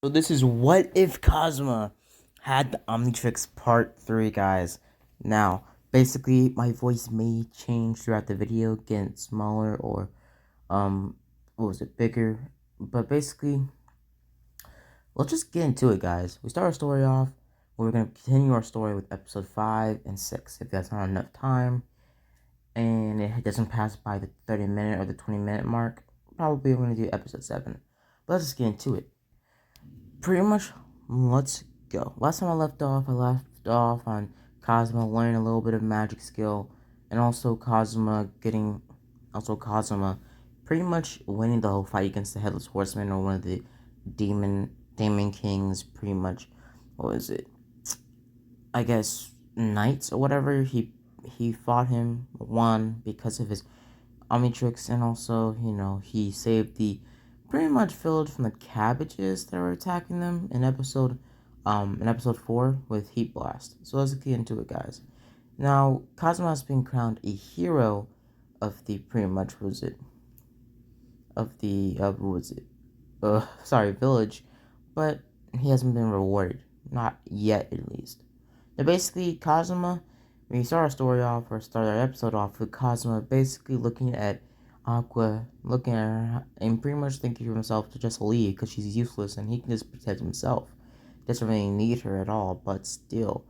So this is What If Kazuma had the Omnitrix Part 3, guys. Now, basically, my voice may change throughout the video, getting smaller or, what was it, bigger. But basically, let's just get into it, guys. We start our story off, we're going to continue our story with episode 5 and 6, if that's not enough time. And it doesn't pass by the 30-minute or the 20-minute mark. Probably I'm going to do episode 7. But let's just get into it. Pretty much, let's go. Last time I left off on Kazuma learning a little bit of magic skill, and also Kazuma pretty much winning the whole fight against the Headless Horseman, or one of the demon kings. Pretty much, what was it? I guess knights or whatever. He fought him, won because of his omnitrix, and also he saved the pretty much village from the cabbages that were attacking them in episode 4 with Heat Blast. So let's get into it, guys. Now Kazuma has been crowned a hero of the village, but he hasn't been rewarded, not yet at least. Now basically Kazuma, we start our story off, or start our episode off with Kazuma basically looking at Aqua, looking at her, and pretty much thinking to himself to just leave because she's useless and he can just protect himself. Doesn't really need her at all, but still,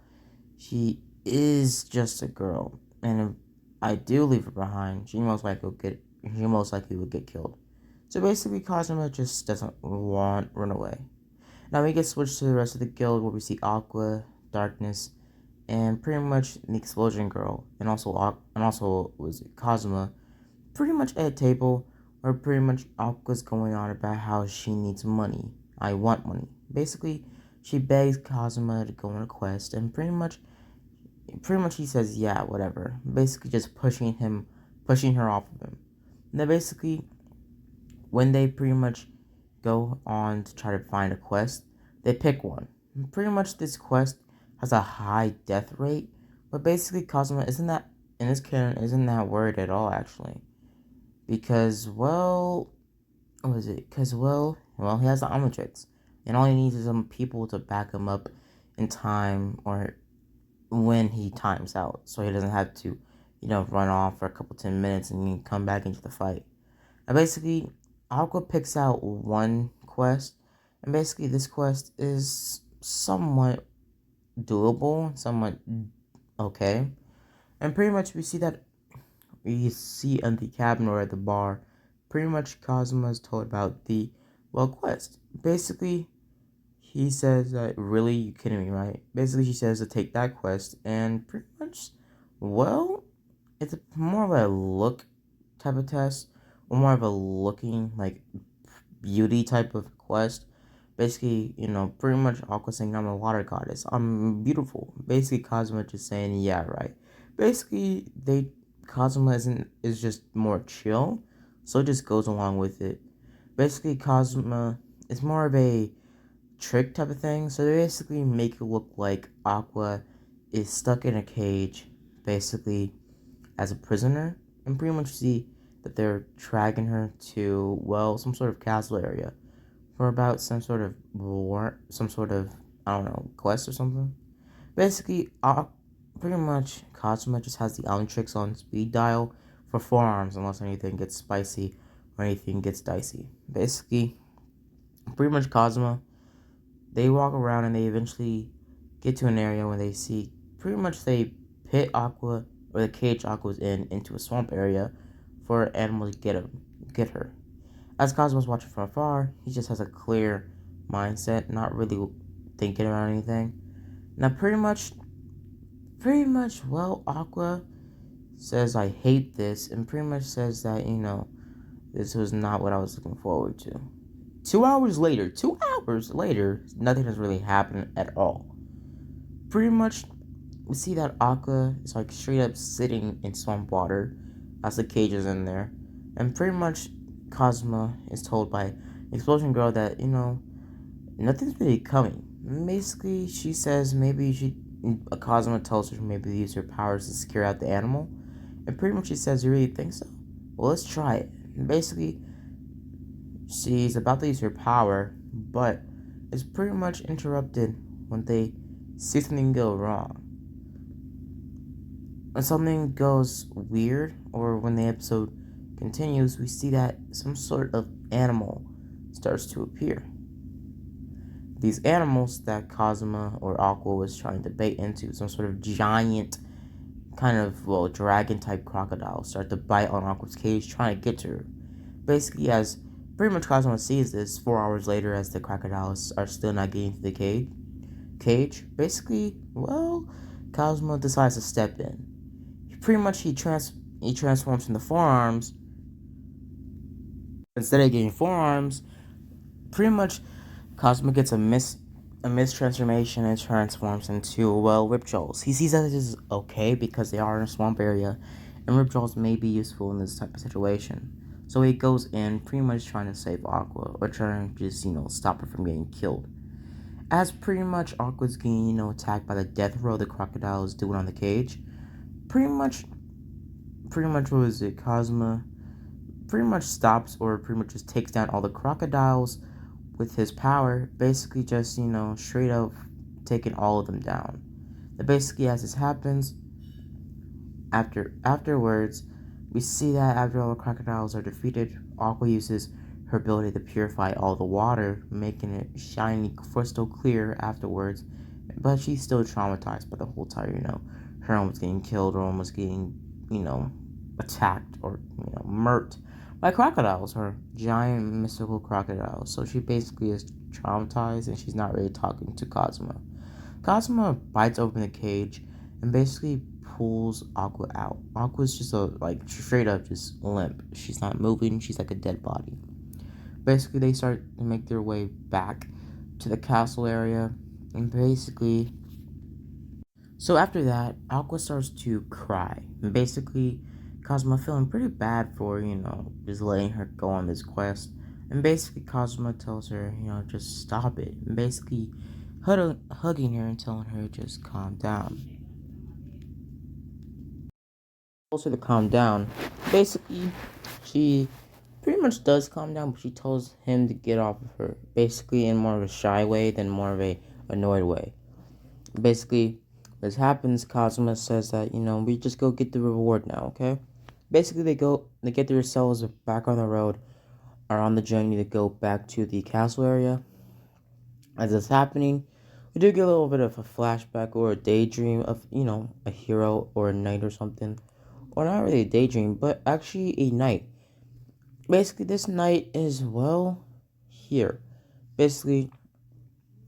she is just a girl, and if I do leave her behind, she most likely would get killed. So basically, Kazuma just doesn't want to run away. Now we get switched to the rest of the guild, where we see Aqua, Darkness, and pretty much the Explosion Girl, and also was it Kazuma, pretty much at a table where pretty much Aqua's going on about how she needs money. I want money. Basically, she begs Kazuma to go on a quest, and pretty much he says yeah, whatever. Basically, just pushing her off of him. And then basically, when they pretty much go on to try to find a quest, they pick one. And pretty much this quest has a high death rate, but basically Kazuma isn't that worried at all, actually, because well, what was it? Because he has the Omnitrix, and all he needs is some people to back him up in time, or when he times out, so he doesn't have to run off for a couple 10 minutes and then come back into the fight. Now basically, Aqua picks out one quest, and basically this quest is somewhat doable, somewhat okay. And pretty much we see in the cabin or at the bar, pretty much Kazuma is told about the quest. Basically, he says that, really, you kidding me, right? Basically, she says to take that quest, and pretty much, it's more of a look type of test, or more of a looking, like, beauty type of quest. Basically, pretty much Aqua saying, I'm a water goddess, I'm beautiful. Basically, Kazuma just saying, yeah, right. Basically, Kazuma is just more chill, so it just goes along with it. Basically, Kazuma is more of a trick type of thing, so they basically make it look like Aqua is stuck in a cage, basically, as a prisoner, and pretty much see that they're dragging her to, some sort of castle area for about some sort of war, some sort of, I don't know, quest or something. Basically, pretty much Kazuma just has the Omnitrix on speed dial for forearms unless anything gets spicy or anything gets dicey. Basically, pretty much Kazuma, they walk around and they eventually get to an area where they see pretty much they pit Aqua, or the cage Aqua's in, into a swamp area for an animal to get her. As Kazuma's watching from afar, he just has a clear mindset, not really thinking about anything. Now pretty much, Aqua says, I hate this, and pretty much says that, this was not what I was looking forward to. 2 hours later, nothing has really happened at all. Pretty much, we see that Aqua is like straight up sitting in swamp water as the cage is in there. And pretty much, Kazuma is told by Explosion Girl that, nothing's really coming. Basically, she says Kazuma tells her to maybe use her powers to scare out the animal. And pretty much she says, you really think so? Well, let's try it. And basically, she's about to use her power, but is pretty much interrupted when they see something go wrong. When something goes weird, or when the episode continues, we see that some sort of animal starts to appear. These animals that Kazuma or Aqua was trying to bait into, some sort of giant kind of, dragon type crocodile, start to bite on Aqua's cage, trying to get to her. Basically, as pretty much Kazuma sees this 4 hours later, as the crocodiles are still not getting to the cage, basically, Kazuma decides to step in. He transforms into forearms. Instead of getting forearms, pretty much Kazuma gets a mistransformation and transforms into, Ripjaws. He sees that this is okay because they are in a swamp area, and Ripjaws may be useful in this type of situation. So he goes in, pretty much trying to save Aqua, or trying to just, stop her from getting killed. As pretty much Aqua's getting, attacked by the death row the crocodile is doing on the cage, pretty much what was it, Kazuma pretty much stops, or pretty much just takes down all the crocodiles with his power, basically just, straight up taking all of them down. And basically, as this happens, afterwards, we see that after all the crocodiles are defeated, Aqua uses her ability to purify all the water, making it shiny, crystal clear afterwards. But she's still traumatized by the whole time, her almost getting killed, or almost getting, attacked, or, murked by crocodiles, or giant mystical crocodiles. So she basically is traumatized, and she's not really talking to Kazuma. Kazuma bites open the cage and basically pulls Aqua out. Aqua's just straight up just limp. She's not moving. She's like a dead body. Basically, they start to make their way back to the castle area, and basically, so after that, Aqua starts to cry, and basically, Kazuma feeling pretty bad for, just letting her go on this quest. And basically, Kazuma tells her, just stop it. And basically, hugging her and telling her to just calm down. Tells her to calm down. Basically, she pretty much does calm down, but she tells him to get off of her. Basically, in more of a shy way than more of a annoyed way. Basically, this happens, Kazuma says that, we just go get the reward now, okay? Basically, they get themselves back on the road, are on the journey to go back to the castle area. As it's happening, we do get a little bit of a flashback or a daydream of, a hero or a knight or something. Or not really a daydream, but actually a knight. Basically, this knight is, here. Basically,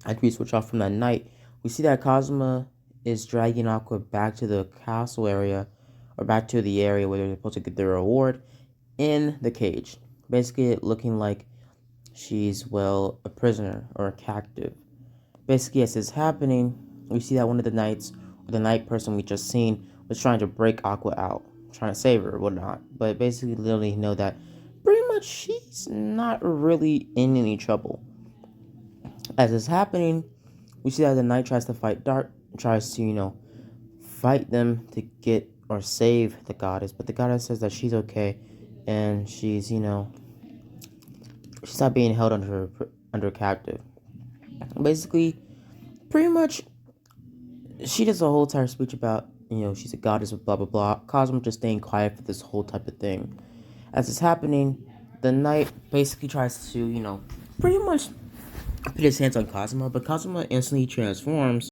after we switch off from that knight, we see that Kazuma is dragging Aqua back to the castle area, or back to the area where they're supposed to get their reward, in the cage. Basically, looking like she's, a prisoner or a captive. Basically, as it's happening, we see that one of the knights, or the knight person we just seen, was trying to break Aqua out, trying to save her or whatnot. But basically, literally know that pretty much she's not really in any trouble. As it's happening, we see that the knight tries to fight Dart, tries to, fight them to get or save the goddess, but the goddess says that she's okay, and she's not being held under captive. Basically, pretty much, she does a whole entire speech about, she's a goddess with blah blah blah. Kazuma just staying quiet for this whole type of thing. As it's happening, the knight basically tries to, pretty much put his hands on Kazuma, but Kazuma instantly transforms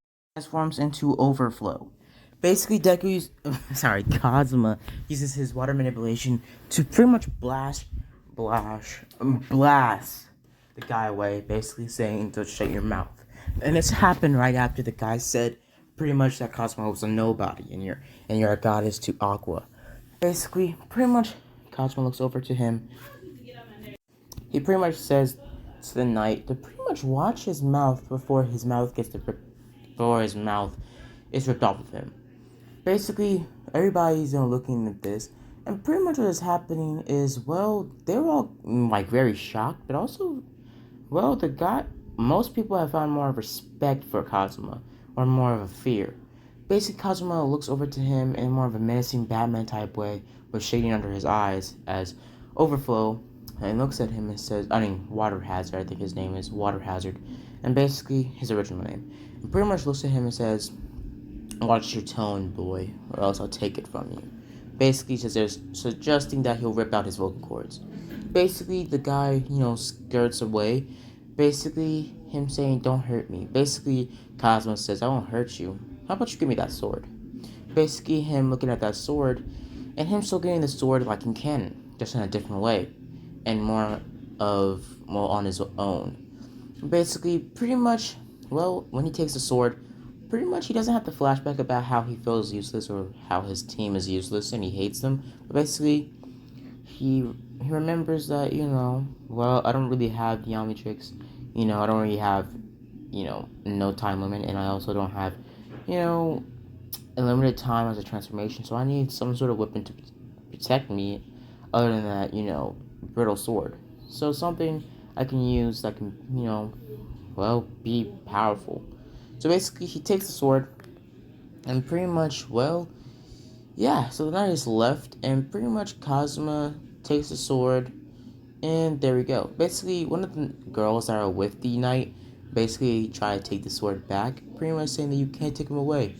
into Overflow. Basically, Kazuma uses his water manipulation to pretty much blast the guy away, basically saying to shut your mouth. And this happened right after the guy said pretty much that Kazuma was a nobody, and you're a goddess to Aqua. Basically, pretty much, Kazuma looks over to him. He pretty much says to the knight to pretty much watch his mouth before his mouth is ripped off of him. Basically, everybody's looking at this, and pretty much what is happening is, they're all very shocked, but also, most people have found more of respect for Kazuma, or more of a fear. Basically, Kazuma looks over to him in more of a menacing Batman type way, with shading under his eyes, as Overflow, and looks at him and says, Water Hazard, I think his name is Water Hazard, and basically his original name. And pretty much looks at him and says, "Watch your tone, boy, or else I'll take it from you." Basically, says there's suggesting that he'll rip out his vocal cords. Basically, the guy, skirts away. Basically, him saying, "Don't hurt me." Basically, Cosmo says, "I won't hurt you. How about you give me that sword?" Basically, him looking at that sword, and him still getting the sword like in canon, just in a different way, and more of, well, on his own. Basically, pretty much, well, when he takes the sword, pretty much he doesn't have to flashback about how he feels useless or how his team is useless and he hates them. But basically, he remembers that, well, I don't really have the omnitrix. I don't really have, no time limit, and I also don't have, a limited time as a transformation, so I need some sort of weapon to protect me other than that, brittle sword. So something I can use that can, well, be powerful. So basically, he takes the sword, and pretty much, well, yeah, so the knight is left, and pretty much Kazuma takes the sword, and there we go. Basically, one of the girls that are with the knight basically try to take the sword back, pretty much saying that you can't take him away.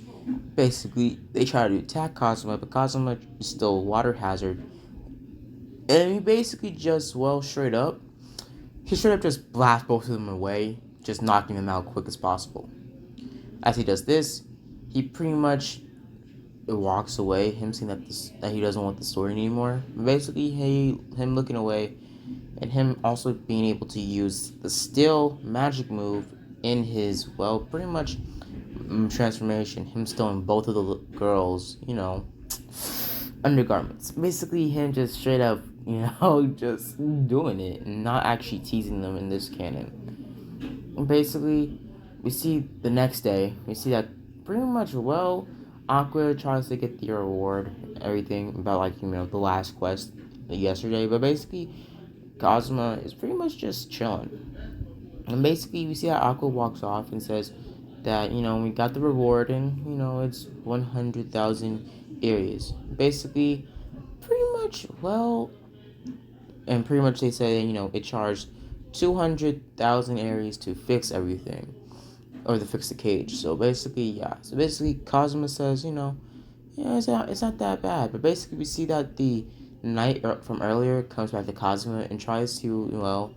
Basically, they try to attack Kazuma, but Kazuma is still a water hazard. And he basically just, well, he straight up just blasts both of them away, just knocking them out quick as possible. As he does this, he pretty much walks away, him saying that he doesn't want the sword anymore. Basically, him looking away, and him also being able to use the still magic move in his, well, pretty much transformation. Him still in both of the girls, undergarments. Basically, him just straight up, just doing it and not actually teasing them in this canon. And basically, we see the next day, we see that pretty much, well, Aqua tries to get the reward, everything about, like, the last quest yesterday, but basically, Kazuma is pretty much just chilling. And basically, we see how Aqua walks off and says that, we got the reward and, it's 100,000 areas. Basically, pretty much, well, and pretty much they say, it charged 200,000 areas to fix everything, or to fix the cage. So basically, yeah. So basically, Kazuma says, it's not that bad. But basically, we see that the knight from earlier comes back to Kazuma and tries to, well,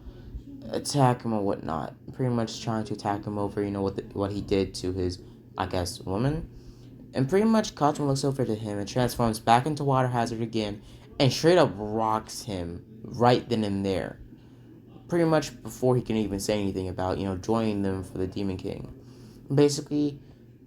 attack him or whatnot. Pretty much trying to attack him over, what he did to his, I guess, woman. And pretty much Kazuma looks over to him and transforms back into Water Hazard again and straight up rocks him right then and there. Pretty much before he can even say anything about, joining them for the Demon King. Basically,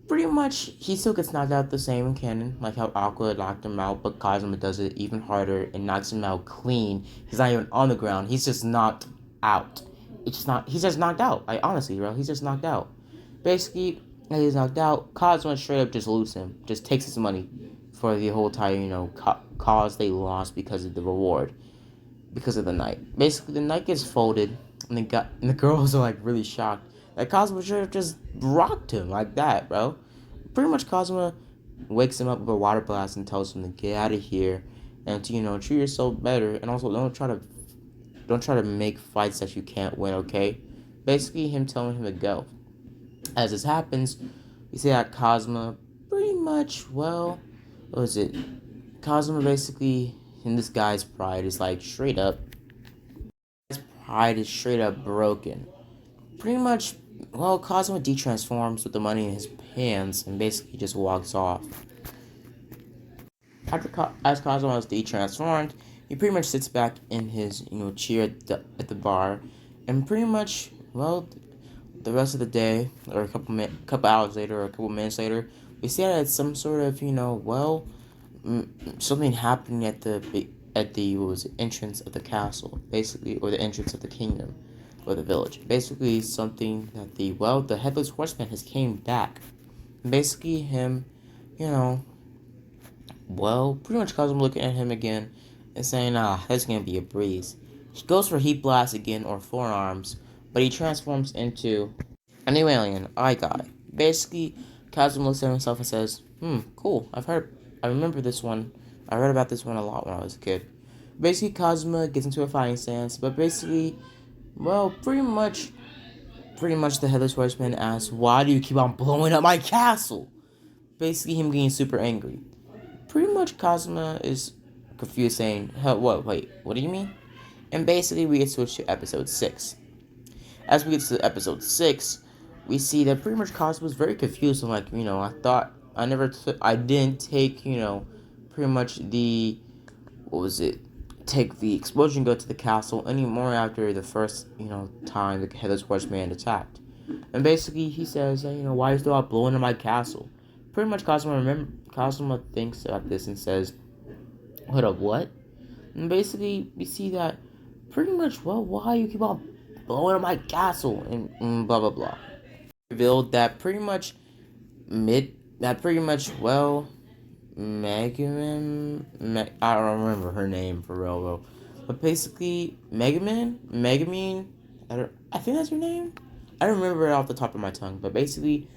pretty much he still gets knocked out the same in canon, like how Aqua knocked him out, but Kazuma does it even harder and knocks him out clean. He's not even on the ground, he's just knocked out. He's just knocked out. Like, honestly, bro, he's just knocked out. Basically, as he's knocked out, Kazuma straight up just loses him. Just takes his money for the whole entire, cause they lost because of the reward. Because of the knight. Basically, the knight gets folded, and the girls are, like, really shocked. Like, Kazuma straight up just rocked him like that, bro. Pretty much, Kazuma wakes him up with a water blast and tells him to get out of here and to, treat yourself better, and also don't try to make fights that you can't win, okay? Basically, him telling him to go. As this happens, we see that Kazuma pretty much, well, what was it? Kazuma basically, in this guy's pride, is like straight up. His pride is straight up broken. Pretty much, well, Kazuma de-transforms with the money in his hands and basically just walks off. As Kazuma is de-transformed, he pretty much sits back in his, chair at the bar, and pretty much, well, the rest of the day, or a couple hours later, or a couple minutes later, we see that it's some sort of, well, something happening at the what was it, entrance of the castle, basically, or the entrance of the kingdom, or the village. Basically, something that the headless horseman has came back. Basically, him, well, pretty much Kazuma looking at him again and saying, that's gonna be a breeze. He goes for Heat Blast again, or Forearms, but he transforms into a new alien, Eye Guy. Basically, Kazuma looks at himself and says, cool, I remember this one. I read about this one a lot when I was a kid. Basically, Kazuma gets into a fighting stance, but basically, well, pretty much pretty much the Headless Horseman asks, "Why do you keep on blowing up my castle?" Basically, him getting super angry. Pretty much, Kazuma is confused, saying, "What? Wait, what do you mean?" And basically, we get switched to episode 6. As we get to episode 6, we see that pretty much Kazuma was very confused. And like, I thought I didn't take, pretty much the what was it? Take the explosion go to the castle anymore after the first, time the Headless Horseman attacked. And basically, he says, why are you still out blowing up my castle? Pretty much, Kazuma thinks about this and says, hold up, what? And basically, we see that pretty much, well, why you keep on blowing up my castle and blah blah blah. Revealed that pretty much, well, I don't remember her name for real though. But basically, Megamine, I think that's her name. I don't remember it off the top of my tongue. But basically,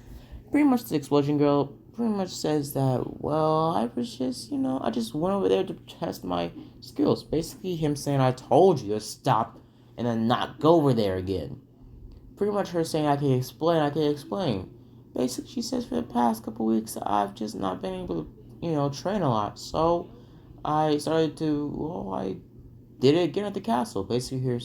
pretty much the explosion girl pretty much says that, well, I was just, I just went over there to test my skills. Basically, him saying, I told you to stop and then not go over there again. Pretty much her saying, I can explain. Basically, she says for the past couple weeks, I've just not been able to, train a lot. So, I did it again at the castle. Basically, her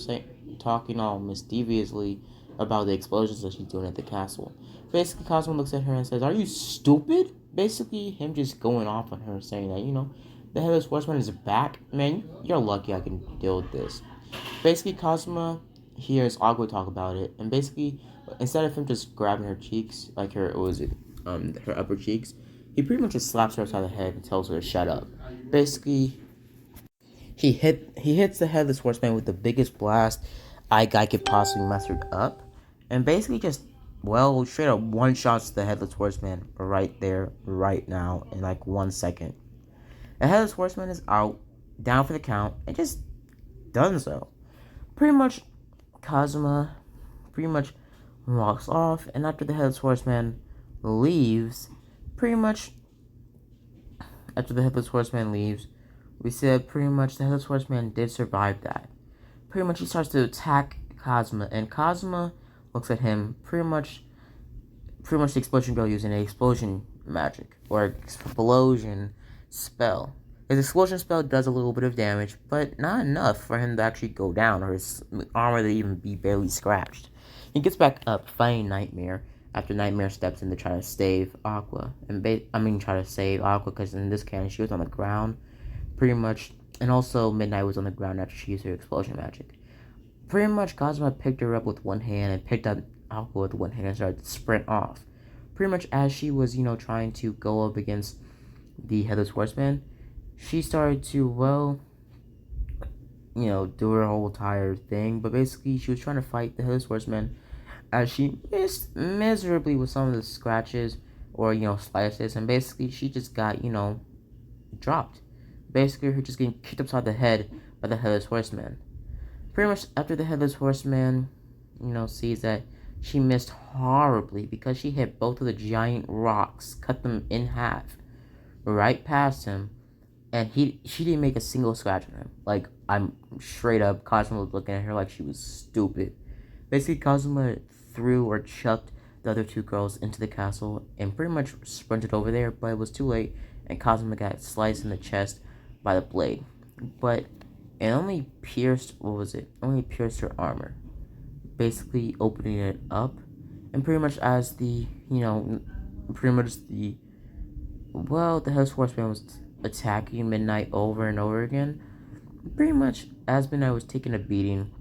talking all mischievously about the explosions that she's doing at the castle. Basically, Cosmo looks at her and says, "Are you stupid?" Basically, him just going off on her, saying that, the Headless Horseman is back. Man, you're lucky I can deal with this. Basically, Cosmo hears Agua talk about it, and basically, instead of him just grabbing her cheeks, like her upper cheeks, he pretty much just slaps her upside the head and tells her to shut up. Basically, he hits the Headless Horseman with the biggest blast guy could possibly muster up, and basically just, well, straight up one shots the Headless Horseman right there, right now, in like 1 second. The Headless Horseman is out, down for the count, and just done so. Pretty much, Kazuma pretty much walks off, and after the Headless Horseman leaves, we see that pretty much the Headless Horseman did survive that. Pretty much he starts to attack Kazuma, and Kazuma looks at him, pretty much the explosion girl using an explosion magic, or explosion spell. His explosion spell does a little bit of damage, but not enough for him to actually go down, or his armor to even be barely scratched. He gets back up, fighting Nightmare, after Nightmare steps in to try to save Aqua. Try to save Aqua, because in this canon, she was on the ground, pretty much, and also Midnight was on the ground after she used her explosion magic. Pretty much, Kazuma picked her up with one hand and picked up Aqua with one hand and started to sprint off. Pretty much as she was, trying to go up against the Headless Horseman, she started to, well, do her whole entire thing, but basically she was trying to fight the Headless Horseman as she missed miserably with some of the scratches or, slices, and basically she just got, dropped. Basically, her just getting kicked upside the head by the Headless Horseman. Pretty much after the Headless Horseman, sees that she missed horribly because she hit both of the giant rocks, cut them in half, right past him, and she didn't make a single scratch on him. Like, I'm straight up, Cosmo was looking at her like she was stupid. Basically, Cosmo threw or chucked the other two girls into the castle and pretty much sprinted over there, but it was too late, and Cosmo got sliced in the chest by the blade. But it only pierced, Only pierced her armor, basically opening it up, and pretty much as the Headless Horseman was attacking Midnight over and over again. Pretty much as Midnight was taking a beating,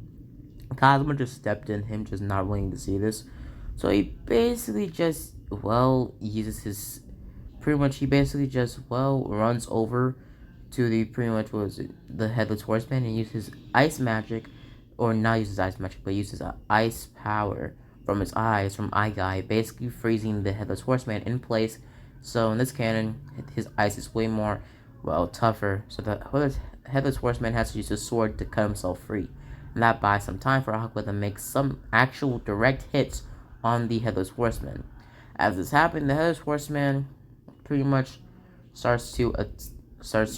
Kazuma just stepped in, him just not willing to see this. So he basically just, runs over to the Headless Horseman and uses ice magic, or not uses ice magic, but uses ice power from his eyes, from Eye Guy, basically freezing the Headless Horseman in place. So in this canon, his ice is way more, tougher. So the Headless Horseman has to use his sword to cut himself free. And that buys some time for Aqua to make some actual direct hits on the Headless Horseman. As this happened, the Headless Horseman pretty much starts to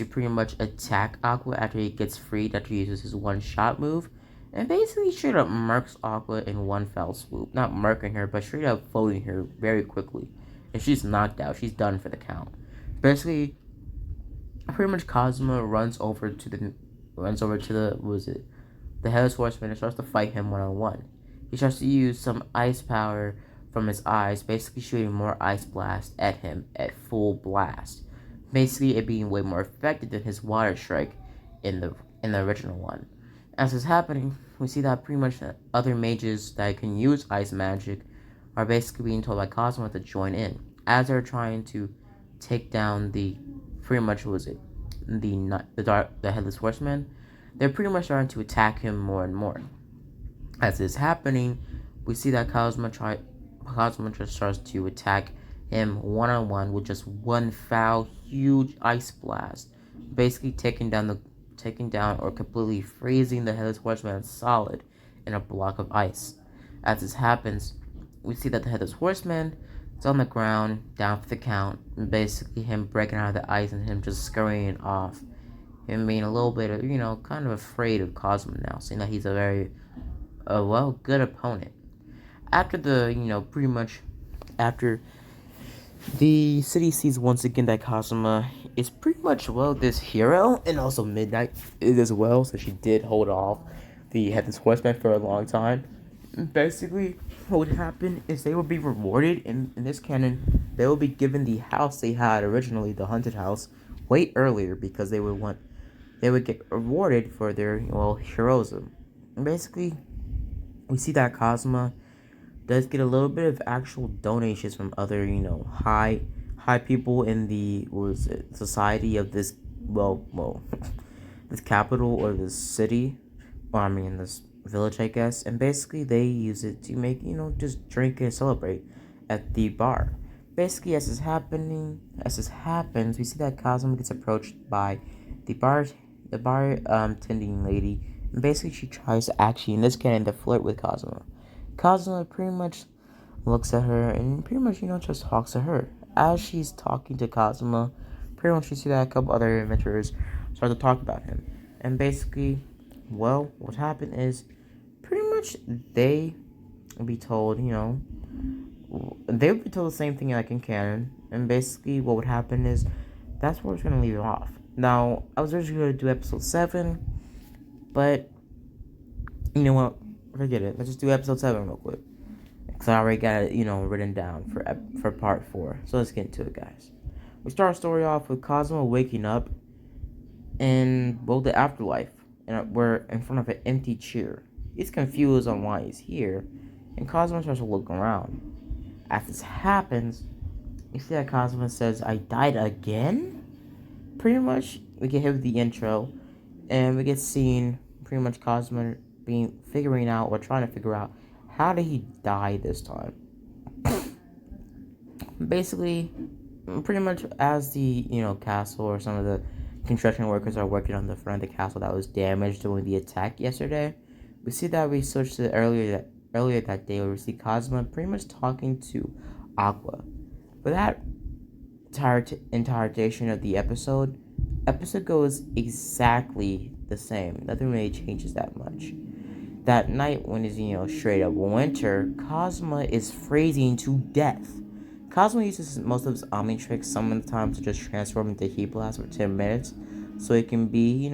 pretty much attack Aqua after he gets freed, after he uses his one-shot move. and basically straight up murks Aqua in one fell swoop. Not murking her, but straight up floating her very quickly. And she's knocked out. She's done for the count. Basically, pretty much Kazuma runs over to the what was it? The Headless Horseman and starts to fight him one on one. He starts to use some ice power from his eyes, basically shooting more ice blast at him at full blast. Basically, it being way more effective than his water strike in the original one. As this is happening, we see that pretty much other mages that can use ice magic are basically being told by Cosmo to join in as they're trying to take down the pretty much was it the Headless Horseman. They're pretty much starting to attack him more and more. As this is happening, we see that Cosmo just starts to attack him one on one with just one foul, huge ice blast, basically taking down or completely freezing the Headless Horseman solid in a block of ice. As this happens, we see that the Headless Horseman is on the ground, down for the count, and basically him breaking out of the ice and him just scurrying off. Him being a little bit of, kind of afraid of Cosmo now, seeing that he's a very, good opponent. After pretty much after the city sees once again that Kazuma is pretty much, this hero, and also Midnight is as well, so she did hold off the Headless Horseman for a long time. Basically, what would happen is they would be rewarded in this canon. They would be given the house they had originally, the haunted house, way earlier because they would get rewarded for their heroism. And basically, we see that Kazuma does get a little bit of actual donations from other high people in the society of this this capital or this city, this village, I guess, and basically they use it to make just drink and celebrate at the bar. Basically, as this happens, we see that Kazuma gets approached by the bar tending lady, and basically she tries to actually in this canon to flirt with Kazuma. Kazuma pretty much looks at her and pretty much just talks to her. As she's talking to Kazuma, pretty much you see that a couple other adventurers start to talk about him, and basically, what happened is pretty much they will be told the same thing like in canon, and basically what would happen is that's where it's gonna leave it off. Now I was originally gonna do episode 7, but you know what? Forget it. Let's just do episode 7 real quick. Because I already got it, written down for part 4. So let's get into it, guys. We start our story off with Cosmo waking up in, the afterlife. And we're in front of an empty chair. He's confused on why he's here. And Cosmo starts to look around. As this happens, you see that Cosmo says, "I died again?" Pretty much, we get hit with the intro. And we get seen, pretty much Cosmo trying to figure out how did he die this time. Basically, pretty much as the castle or some of the construction workers are working on the front of the castle that was damaged during the attack yesterday, we see that we switched to earlier that day where we see Cosmo pretty much talking to Aqua. For that entire duration of the episode goes exactly the same. Nothing really changes that much. That night when it's straight up winter, Cosmo is freezing to death. Cosmo uses most of his omnitrix sometimes to just transform into heat blast for 10 minutes so it can be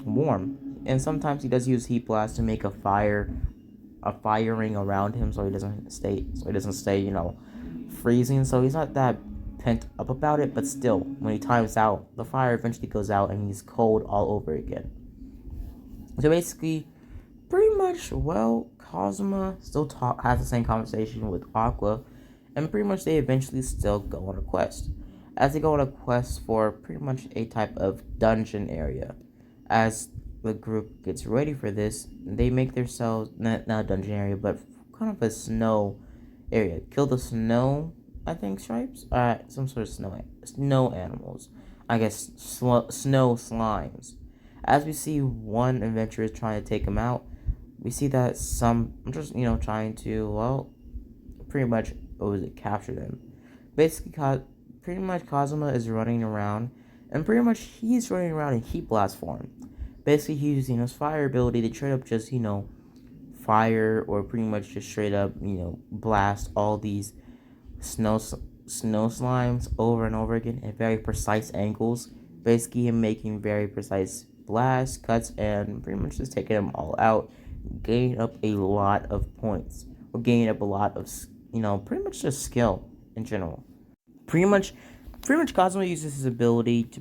warm. And sometimes he does use heat blast to make a firing around him so he doesn't stay freezing. So he's not that pent up about it, but still, when he times out, the fire eventually goes out and he's cold all over again. So basically, pretty much, Cosmo still has the same conversation with Aqua, and pretty much they eventually still go on a quest. As they go on a quest for pretty much a type of dungeon area. As the group gets ready for this, they make themselves, not a dungeon area, but kind of a snow area. Kill the snow, I think, stripes? Some sort of snow animals. I guess snow slimes. As we see one adventurer is trying to take him out, we see that some just trying to pretty much capture them. Basically, pretty much Kazuma is running around, and pretty much he's running around in heat blast form. Basically, he's using his fire ability to try to just fire or pretty much just straight up, blast all these snow snow slimes over and over again at very precise angles. Basically, him making very precise blasts, cuts, and pretty much just taking them all out, gaining up a lot of points or gaining up a lot of pretty much just skill in general. Pretty much, Cosmo uses his ability to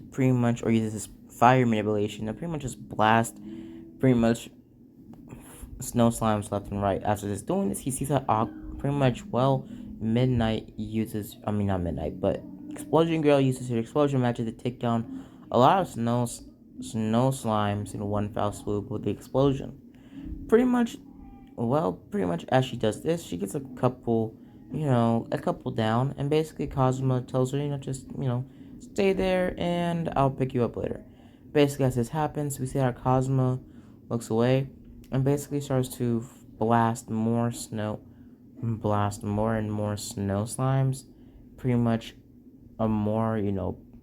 or uses his fire manipulation to pretty much just blast pretty much snow slimes left and right. After this doing this, he sees that pretty much Midnight uses, I mean not Midnight, but Explosion Girl uses her explosion magic to take down a lot of snow slimes in one foul swoop with the explosion. Pretty much as she does this, she gets a couple down, and basically Cosmo tells her, stay there and I'll pick you up later. Basically, as this happens, we see how Cosmo looks away and basically starts to blast more and more snow slimes, pretty much a more,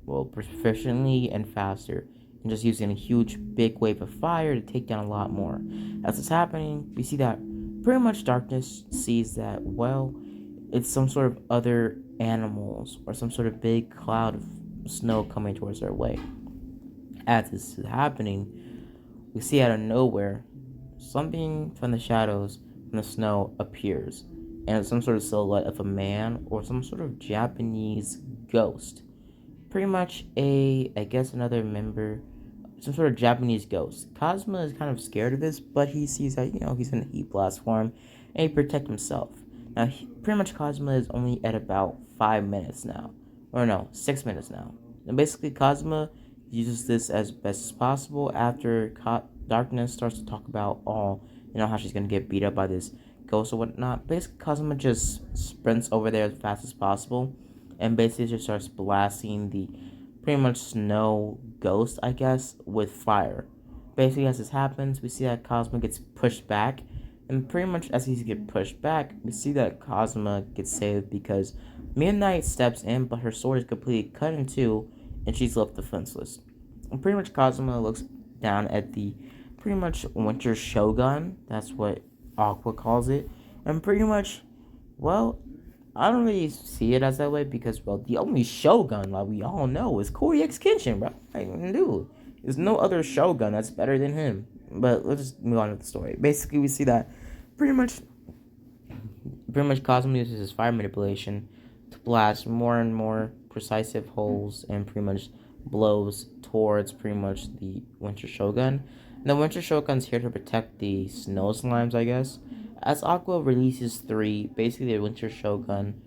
proficiently and faster, and just using a huge big wave of fire to take down a lot more. As it's happening, we see that pretty much Darkness sees that, it's some sort of other animals or some sort of big cloud of snow coming towards their way. As this is happening, we see out of nowhere something from the shadows from the snow appears, and it's some sort of silhouette of a man or some sort of Japanese ghost. Pretty much another member, some sort of Japanese ghost. Cosmo is kind of scared of this, but he sees that, he's in a heat blast form, and he protects himself. Now, pretty much Cosmo is only at about 5 minutes now. Or no, 6 minutes now. And basically, Cosmo uses this as best as possible after Darkness starts to talk about how she's going to get beat up by this ghost or whatnot. Basically, Cosmo just sprints over there as fast as possible and basically just starts blasting the pretty much snow ghost, I guess, with fire. Basically, as this happens, we see that Cosmo gets pushed back, and pretty much as he gets pushed back, we see that Cosmo gets saved because Midnight steps in, but her sword is completely cut in two, and she's left defenseless. And pretty much Cosmo looks down at the pretty much Winter Shogun, that's what Aqua calls it, and pretty much, I don't really see it as that way because, the only Shogun, like we all know, is Corey X Kenshin, bro. Dude, there's no other Shogun that's better than him. But let's just move on to the story. Basically, we see that pretty much Cosmo uses his fire manipulation to blast more and more precise holes and pretty much blows towards pretty much the Winter Shogun. And the Winter Shogun's here to protect the snow slimes, I guess. As Aqua releases 3, basically the Winter Shogun,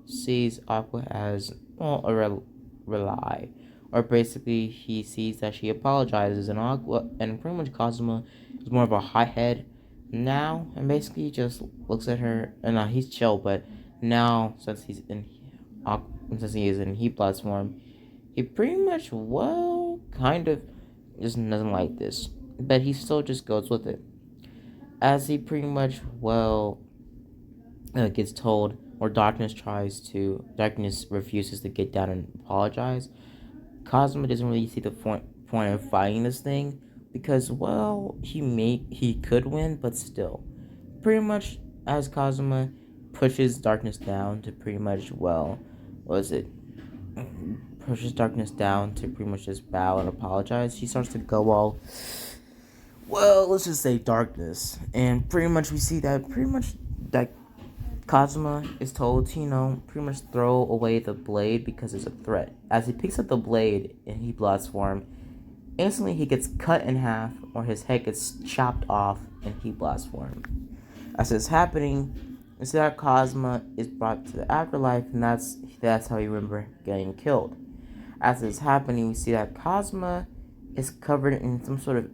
sees Aqua as, a rely. Or basically, he sees that she apologizes, and Aqua, and pretty much Cosmo is more of a hothead now, and basically just looks at her, and he's chill, but now, since he is in Heat Blast form, he pretty much, kind of just doesn't like this, but he still just goes with it. As he pretty much, gets told, or Darkness refuses to get down and apologize, Cosmo doesn't really see the point of fighting this thing because, he could win, but still. Pretty much, as Cosmo pushes Darkness down to pretty much, pushes Darkness down to pretty much just bow and apologize, she starts to go all, let's just say Darkness. And pretty much we see that Kazuma is told to, pretty much throw away the blade because it's a threat. As he picks up the blade in Heat Blast form, instantly he gets cut in half or his head gets chopped off in Heat Blast form. As it's happening, we see that Kazuma is brought to the afterlife, and that's how you remember getting killed. As it's happening, we see that Kazuma is covered in some sort of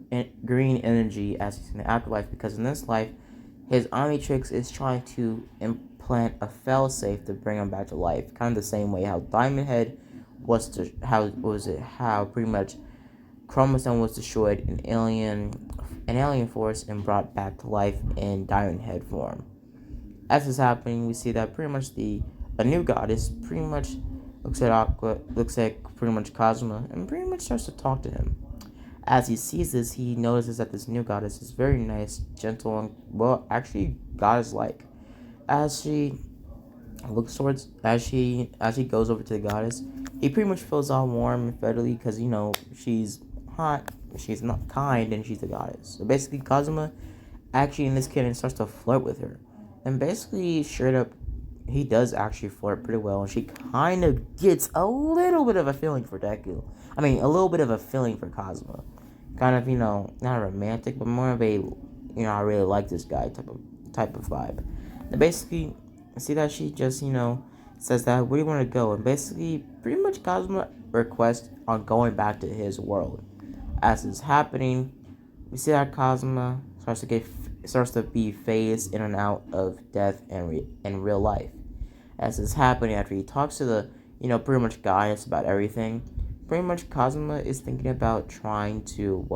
green energy as he's in the afterlife, because in this life, his omnitrix is trying to implant a failsafe to bring him back to life. Kind of the same way how Diamond Head how pretty much Chromosome was destroyed in Alien Force and brought back to life in Diamond Head form. As this is happening, we see that pretty much a new goddess pretty much looks at pretty much Kazuma and pretty much starts to talk to him. As he sees this, he notices that this new goddess is very nice, gentle, and well, actually goddess-like. As she looks towards, as she goes over to the goddess, he pretty much feels all warm and federally because she's hot, she's not kind, and she's a goddess. So basically, Kazuma actually in this canon starts to flirt with her, and basically straight up, he does actually flirt pretty well, and she kind of gets a little bit of a feeling for Deku. I mean, a little bit of a feeling for Kazuma, kind of not romantic, but more of a I really like this guy type of vibe. And basically, see that she just says that where do you want to go, and basically pretty much Kazuma requests on going back to his world. As this is happening, we see that Kazuma starts to be phased in and out of death and real life. As this is happening, after he talks to the pretty much goddess about everything, pretty much Kazuma is thinking about trying to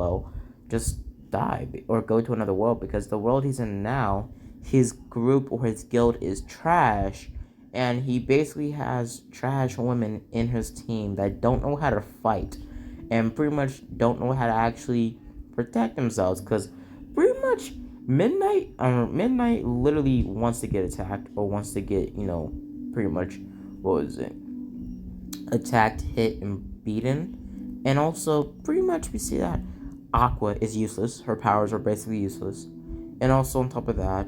just die or go to another world, because the world he's in now, his group or his guild is trash, and he basically has trash women in his team that don't know how to fight and pretty much don't know how to actually protect themselves, because pretty much Midnight literally wants to get attacked or wants to get pretty much what was it attacked, hit, and beaten. And also pretty much we see that Aqua is useless, her powers are basically useless. And also on top of that,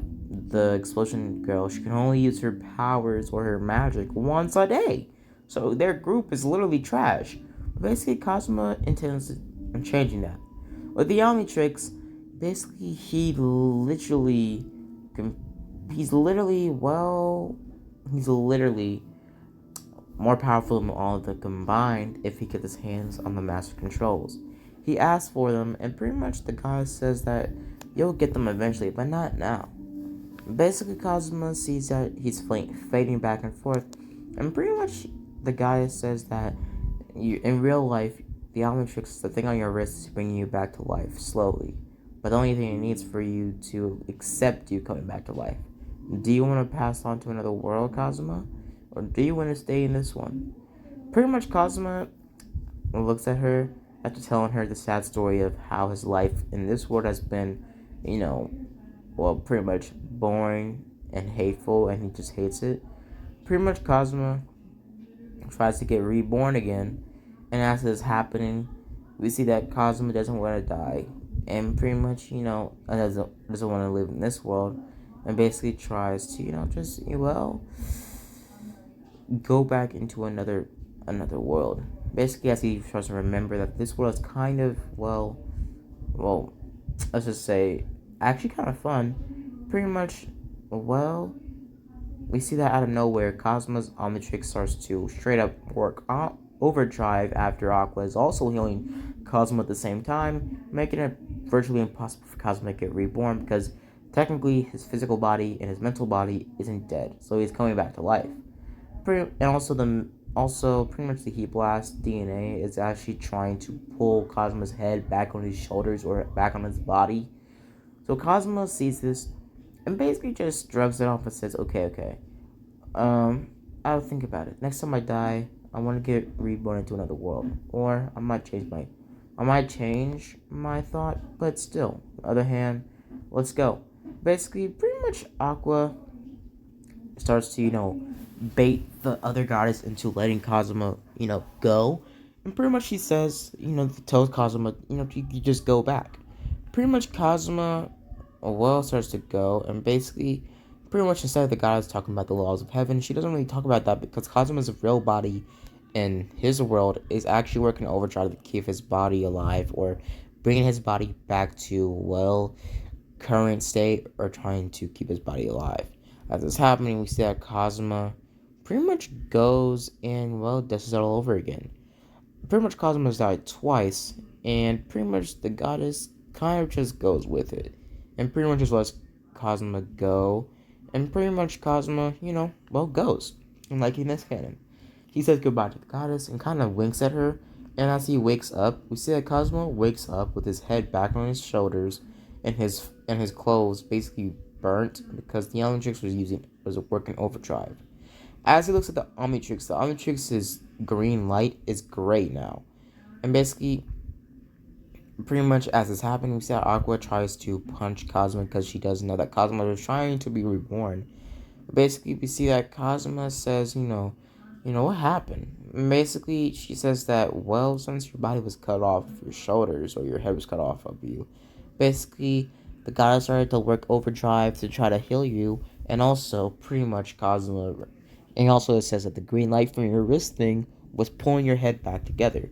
the explosion girl, she can only use her powers or her magic once a day, so their group is literally trash. Basically, Kazuma intends on changing that. With the omnitrix, basically he's literally more powerful than all of them combined if he gets his hands on the master controls. He asks for them, and pretty much the guy says that you'll get them eventually, but not now. Basically, Kazuma sees that he's fading back and forth, and pretty much the guy says that in real life, the omnitrix, the thing on your wrist, is bringing you back to life slowly. But the only thing it needs for you to accept you coming back to life. Do you want to pass on to another world, Kazuma? Or do you want to stay in this one? Pretty much Kazuma looks at her after telling her the sad story of how his life in this world has been, pretty much boring and hateful, and he just hates it. Pretty much Kazuma tries to get reborn again, and as this is happening, we see that Kazuma doesn't want to die, and pretty much, doesn't want to live in this world, and basically tries to, go back into another world. Basically, as he tries to remember that this world is kind of, let's just say, actually kind of fun. Pretty much, we see that out of nowhere, Kazuma's Omnitrix starts to straight up work overdrive after Aqua is also healing Kazuma at the same time, making it virtually impossible for Kazuma to get reborn, because technically his physical body and his mental body isn't dead, so he's coming back to life. And also pretty much the Heat Blast DNA is actually trying to pull Kazuma's head back on his shoulders or back on his body. So Kazuma sees this and basically just shrugs it off and says, okay. I'll think about it. Next time I die, I want to get reborn into another world. Or I might change my thought, but still, on the other hand, let's go. Basically, pretty much Aqua starts to, bait the other goddess into letting Kazuma, go. And pretty much she says, tells Kazuma, you just go back. Pretty much Kazuma, starts to go, and basically, pretty much instead of the goddess talking about the laws of heaven, she doesn't really talk about that, because Kazuma's real body in his world is actually working overdrive to keep his body alive, or bringing his body back to, current state, or trying to keep his body alive. As this is happening, we see that Kazuma pretty much goes and, does it all over again. Pretty much Kazuma's died twice, and pretty much the goddess kind of just goes with it, and pretty much just lets Kazuma go, and pretty much Kazuma, goes. And like in this canon, he says goodbye to the goddess and kind of winks at her, and as he wakes up, we see that Kazuma wakes up with his head back on his shoulders, and his clothes basically burnt, because the Omnitrix was working overdrive. As he looks at the Omnitrix's green light is gray now. And basically, pretty much as it's happening, we see that Aqua tries to punch Kazuma because she doesn't know that Kazuma is trying to be reborn. Basically, we see that Kazuma says, what happened? And basically, she says that, well, since your body was cut off of your shoulders or your head was cut off of you, basically, the goddess started to work overdrive to try to heal you, and also, pretty much, Kazuma. And also, it says that the green light from your wrist thing was pulling your head back together.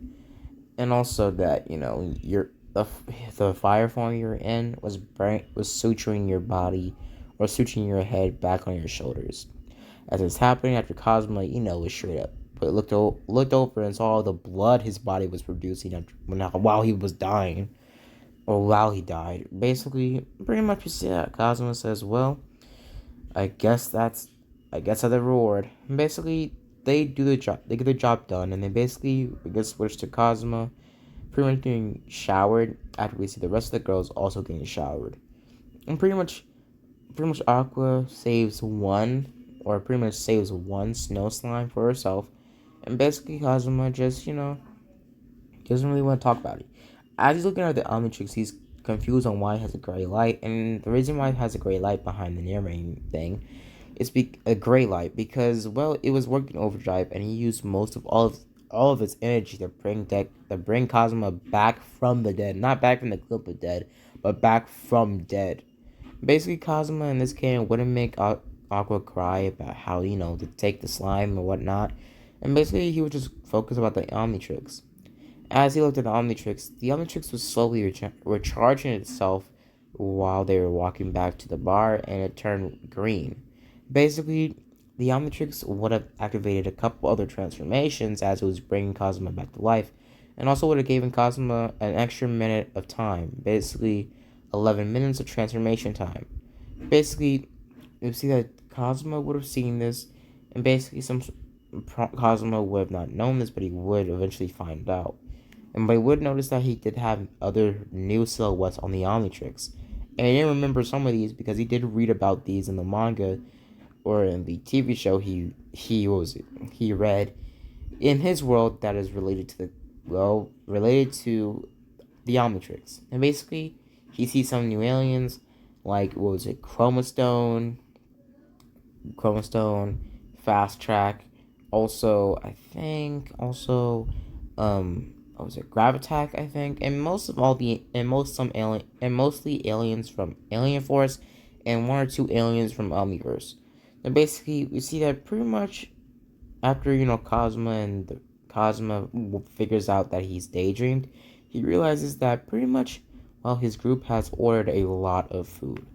And also that, the fire form you're in was suturing your body or suturing your head back on your shoulders. As it's happening after Cosmo, was straight up. But looked over and saw all the blood his body was producing while he was dying. Or while he died. Basically, pretty much we see that Cosmo says, well, I guess that's the reward. And basically, they do the job. They get the job done, and they basically get switched to Cosmo, pretty much getting showered. After we see the rest of the girls also getting showered, and pretty much Aqua saves one, or pretty much saves one snow slime for herself, and basically Kazuma just doesn't really want to talk about it. As he's looking at the omnitrix, he's confused on why it has a gray light, and the reason why it has a gray light behind the narrating thing is a gray light because, well, it was working overdrive, and he used most of all of its energy to bring Kazuma back from the dead, not back from the clip of dead, but back from dead. Basically, Kazuma in this game wouldn't make Aqua cry about how to take the slime or whatnot, and basically he would just focus about the omnitrix. As he looked at the Omnitrix was slowly recharging itself while they were walking back to the bar, and it turned green. Basically, the Omnitrix would have activated a couple other transformations as it was bringing Kazuma back to life, and also would have given Kazuma an extra minute of time, basically 11 minutes of transformation time. Basically, you see that Kazuma would have seen this, and basically Kazuma would have not known this, but he would eventually find out. And we would notice that he did have other new silhouettes on the Omnitrix. And he didn't remember some of these because he did read about these in the manga or in the TV show he read in his world that is related to the Omnitrix. And basically he sees some new aliens like Chromastone, Fast Track, also Gravitac, I think, and mostly aliens from Alien Force, and one or two aliens from Omniverse. And basically, we see that pretty much after Cosma figures out that he's daydreamed, he realizes that pretty much his group has ordered a lot of food.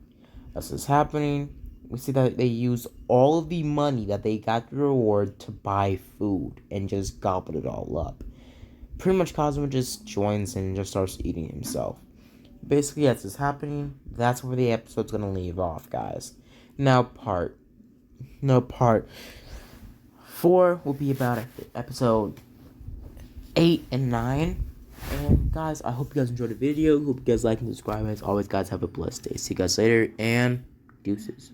As this is happening, we see that they use all of the money that they got the reward to buy food and just gobble it all up. Pretty much Cosmo just joins and just starts eating himself. Basically, as this is happening, that's where the episode's gonna leave off, guys. Now part 4 will be about episode 8 and 9. And guys, I hope you guys enjoyed the video. Hope you guys like and subscribe. As always, guys, have a blessed day. See you guys later, and deuces.